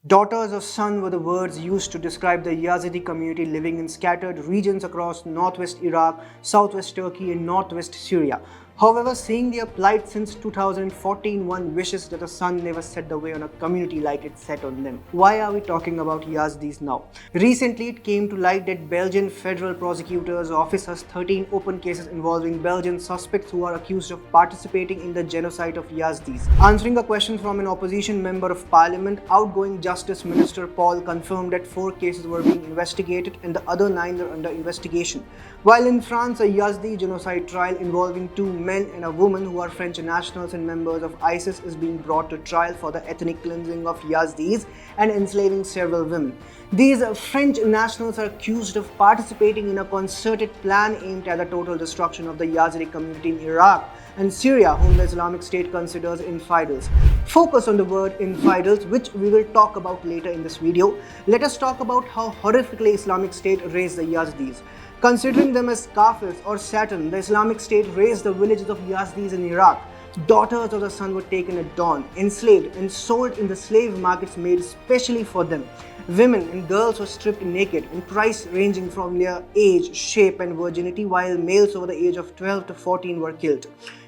Daughters of sun were the words used to describe the Yazidi community living in scattered regions across northwest Iraq, southwest Turkey, and northwest Syria. However, seeing their plight since 2014, one wishes that the sun never set the way on a community like it set on them. Why are we talking about Yazidis now? Recently, it came to light that Belgian federal prosecutor's office has 13 open cases involving Belgian suspects who are accused of participating in the genocide of Yazidis. Answering a question from an opposition member of parliament, outgoing Justice Minister Paul confirmed that 4 cases were being investigated and the other 9 are under investigation. While in France, a Yazidi genocide trial involving 2 men and a woman who are French nationals and members of ISIS is being brought to trial for the ethnic cleansing of Yazidis and enslaving several women. These French nationals are accused of participating in a concerted plan aimed at the total destruction of the Yazidi community in Iraq and Syria, whom the Islamic State considers infidels. Focus on the word infidels, which we will talk about later in this video. Let us talk about how horrifically Islamic State raised the Yazidis. Considering them as kafirs or Satan, the Islamic State razed the villages of Yazidis in Iraq. Daughters of the sun were taken at dawn, enslaved and sold in the slave markets made especially for them. Women and girls were stripped naked in price ranging from their age, shape and virginity, while males over the age of 12 to 14 were killed.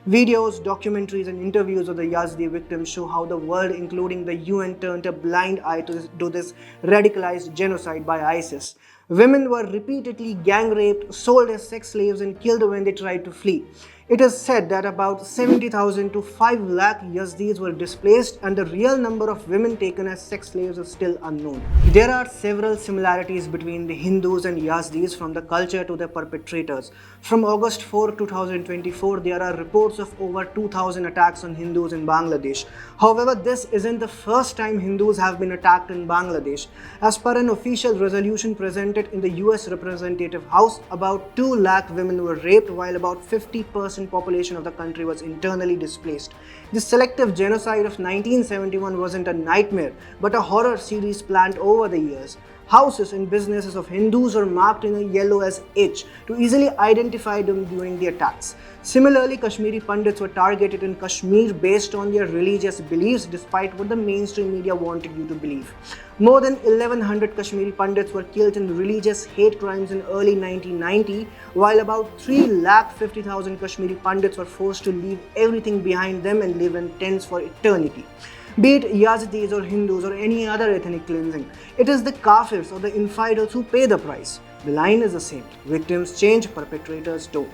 Videos, documentaries and interviews of the Yazidi victims show how the world, including the UN, turned a blind eye to this radicalized genocide by ISIS. Women were repeatedly gang raped, sold as sex slaves and killed when they tried to flee. It is said that about 70,000 to 5 lakh Yazidis were displaced, and the real number of women taken as sex slaves is still unknown. There are several similarities between the Hindus and Yazidis, from the culture to the perpetrators. From August 4, 2024, there are reports of over 2,000 attacks on Hindus in Bangladesh. However, this isn't the first time Hindus have been attacked in Bangladesh. As per an official resolution presented in the US Representative House, about 2 lakh women were raped, while about 50% population of the country was internally displaced. The selective genocide of 1971 wasn't a nightmare, but a horror series planned over the years. Houses and businesses of Hindus are marked in yellow as H to easily identify them during the attacks. Similarly, Kashmiri Pandits were targeted in Kashmir based on their religious beliefs, despite what the mainstream media wanted you to believe. More than 1,100 Kashmiri Pandits were killed in religious hate crimes in early 1990, while about 350,000 Kashmiri Pandits were forced to leave everything behind them and live in tents for eternity. Be it Yazidis or Hindus or any other ethnic cleansing, it is the kafirs or the infidels who pay the price. The line is the same: victims change, perpetrators don't.